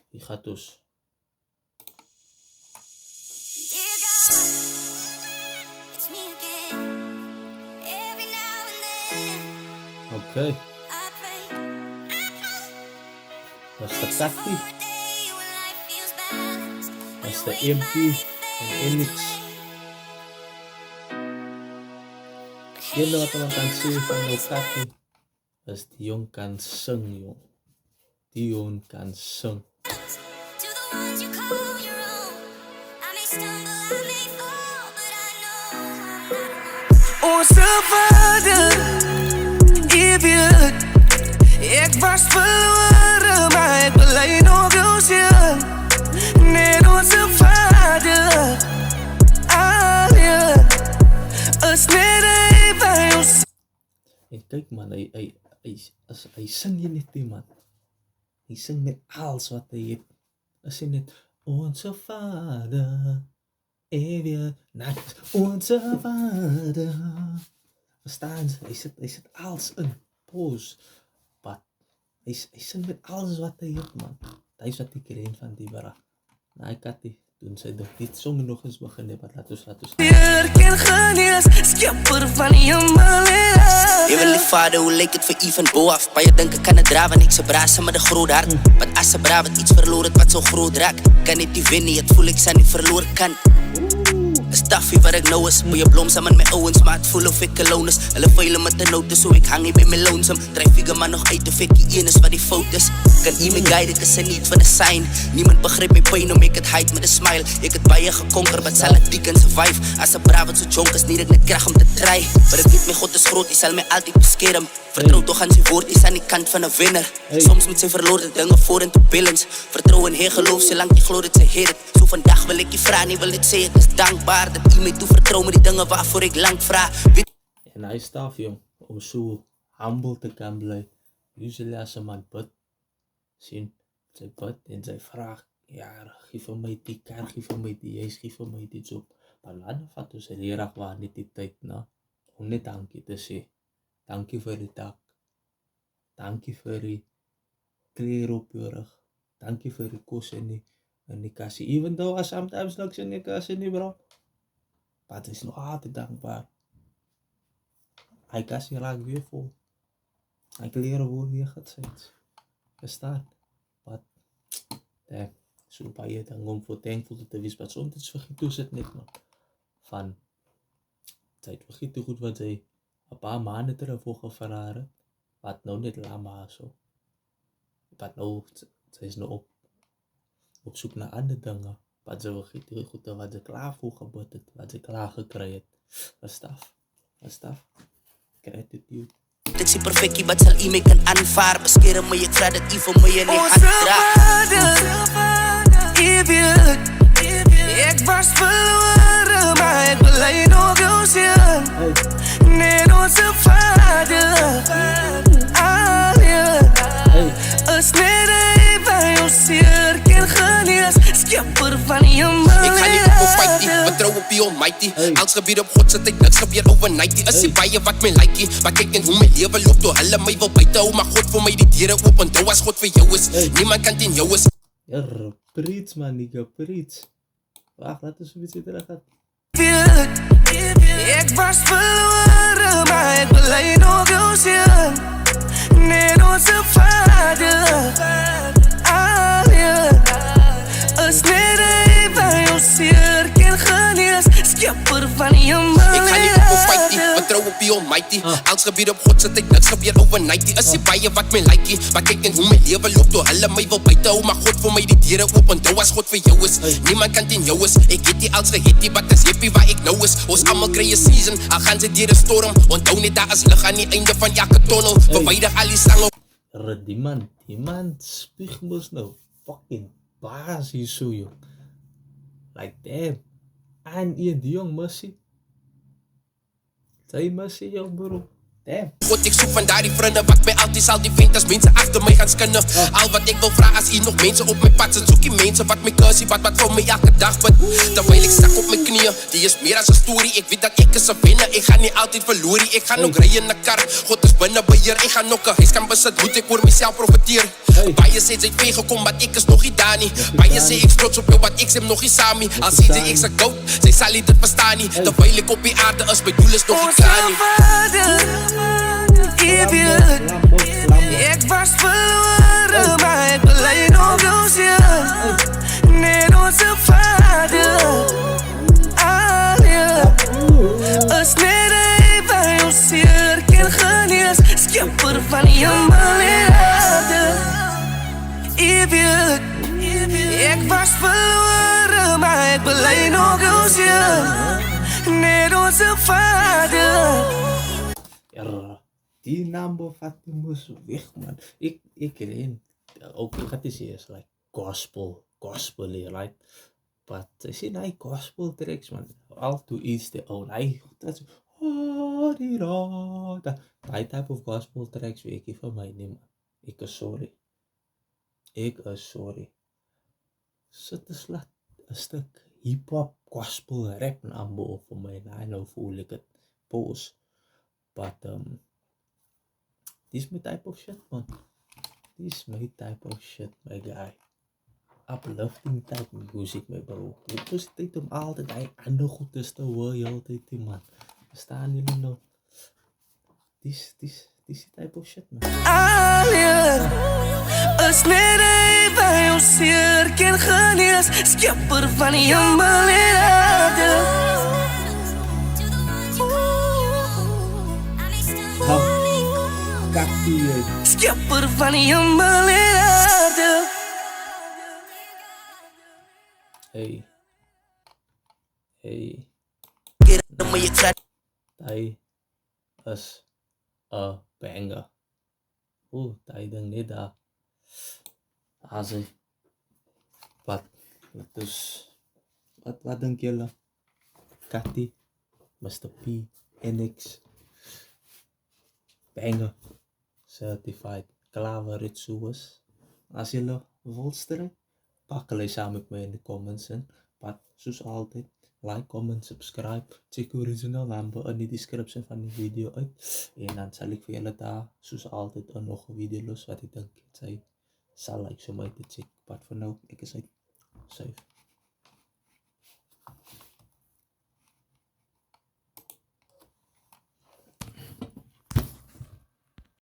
Hier gaat dus. Oké. Dat is de Tati. Dat is de MP en Enix. Ken wat man kan sê van nou Tati? Is die jong kan sing, jong. Die jong kan sing. Onze vader, ik weet, ik was verloren, maar ik blijf nog jou zien. Net onze vader, alleen, is net bij ons. En kyk man, hy sing jy net nie man. Hy sing met alles wat hy het. As hy net, onze vader, ewig, onze vader. Verstaan ze? Hy sit alles in. Pause. But, hy sing met alles wat hy het man. Dit is wat ek ren van die bara. Na ek had die, toen sy dit song nog eens begin het, laat ons. Ken genees, skipper van Heavenly Father, hoe leek het voor Yves en Bo af? Baie dink ek kan het dra, want ek se braas met 'n groot hart. Want as 'n bra wat iets verloor het wat so groot raak, kan net nie wen nie, het voel ek sy nie verloor kan. Is taffie wat ek nou is, moet je blom saam met my ouwens, maar het voel of ek alone is. Hulle veilen met 'n note, so ek hang nie by my lonesome. Dryf figure man nog uit of ek die een is wat die fout is. Kan u my guide, ek is in need van 'n sign. Niemand begryp my pyn om ek het hide met 'n smile. Ek het baie gekonker, wat sal ek die kan survive? As 'n bra wat so jonk is, nie ek net krag om te try. Maar ek weet my God is groot, hy sal my altyd beskerm. Vertrou toch aan sy woord, hy is aan die kant van 'n wenner. Soms met sy verloorde dinge vorentoe balance. Vertrou en hy geloof, solank jy glo dit sy het. So vandag wil ek jy vra nie, wil net sê ek is dankbaar dat u my toe vertrou met die dinge waarvoor ek lank vra. En hy staaf jong, om so humble te kan bly. Usually as 'n man bid, sien, sy bid en sy vraag, ja, gee vir my die kar, gee vir my die huis, gee vir my die job. Maar laat vat ons regtig waar net die tyd na, om net dankie te sê. Dankie vir die dak. Dankie vir die klere op jou rug. Dankie vir die kos in die kassie. Even though as sometimes niks in die kassie nie, bro. Maar het is nog altijd dankbaar. Hy kassie raak weer vol. Hy klere word weer gezet. Verstaan? But, damn, so baie ding om voor thankful te wees. Maar soms vergiet hoe sit net, man. Van, sy het vergiet hoe goed wat sy 'n paar maande terug gevra het. Wat nou net lama so. Wat nou, sy is nou op soek na ander dinge. Wat sy vergiet hoe goed wat sy klaar voor gebod het. Wat sy klaar gekry het. Verstaf. Gratitude. Ek sê perfectie, wat sal u my kan aanvaar? Beskerm my, ek vra dat u vir my in die hand dra. Ik weet, ik was verloren, maar ik blijf nog jou zien. Net onze vader, alleen, is net bij ons hier, ken genees, skipper van je man. Ik ga niet op een fightie, vertrouw op die almighty. Alles gebeur op God se tyd, niks gebeur overnighty. Is die baie wat my likey, maar kyk net hoe my lewe loop, toe hulle my wil buite hou, maar God vir my die deure oop, onthou as God vir jou is, niemand kan teen jou is. Ja, preach man, nigga, preach. Wacht, laat ons een beetje terug gaan. Ik was verloren, maar ik blijf nog jou zien. Net onze vader, alleen, is net bij ons hier, ken genees, skipper van je man. Ik ga niet op een fightie, vertrouw op die almighty. Alles gebeur op God se tyd, niks gebeur overnighty. Is die baie wat my likey, maar kyk net hoe my lewe loop, toe hulle my wil buite hou, maar God vir my die deure oop, onthou as God vir jou is, niemand kan teen jou is. Ek het die als gehet, die wat is happy waar ek nou is. Ons almal kry 'n season, al gaan sy deur 'n storm, onthou net daar is lig aan die einde van elke tunnel. Verwyder al die sange. Die man spieg mos nou fucking baas hier so, joh. Like, damn. En die jong missie. Sy missie, joh, bro. Damn. God, ek soek van daardie vriende wat my altyd sal defend as mense agter my gaan skinne. Al wat ek wil vra as hier nog mense op my pad sit, soek die mense wat my cursie wat vir my elke dag bid. Terwyl ek sak op my knieë, die is meer as 'n storie. Ek weet dat ek is 'n wenner, ek gaan nie altyd verloor nie. Ek gaan ook ry in 'n kar, God is binne beheer. Ek gaan ook 'n huis kan besit, moet ek oor myself profeteer. Baie sê jy het gekom, maar ek is nog nie daar nie. Baie sê ek trots op jou, wat ek sê nog nie saam nie. Al sê jy ek se goat, sy sal nie dit verstaan nie. Terwyl ek op die aarde is, my doel is nog nie klaar nie. Ik was verloren, maar ik beleid nog jou zeer. Net onze vader, Alia. Is net even jou zeer, geen genees. Schepper van hemel en aarde. Eeuwig, ik was verloren, maar ik beleid nog jou zeer. Net onze vader. Ja, die naam bevat die moes weg, man. Ik ken ook, ik had is like gospel, right? But I see like gospel tracks, man. All to each their own. That's die type of gospel tracks weet ik van mij niet, man. Ik is sorry. Zit een stuk hip-hop, gospel, rap nambo voor mij. Nou voel ik het boos. But this is my type of shit, man. This is my type of shit, my guy. Uplifting type music, my bro. Het is tijd om altijd hij ander goed is te horen, altijd, man. Verstaan jullie nou? This type of shit, man. Alien, is net even jou zeer, geen genees. Schepper van hemel en aarde. Schepper van hemel en aarde. Hey. Dan moet je vragen. Hij is a banger. Hij ding net daar. Als hij. Wat denk jullie? Cathy, Mr. P, NX. Banger. Certified. Klaver Ritsuus. Als jullie volsteren, pak jullie samen met mij in de comments in. Maar zoals altijd, like, comment, subscribe. Check original number in de description van die video uit. En dan zal ik voor jullie daar, zoals altijd, nog een video los wat ik denk zij zal like zo mij te checken. Maar voor nu, ik is uit. Safe.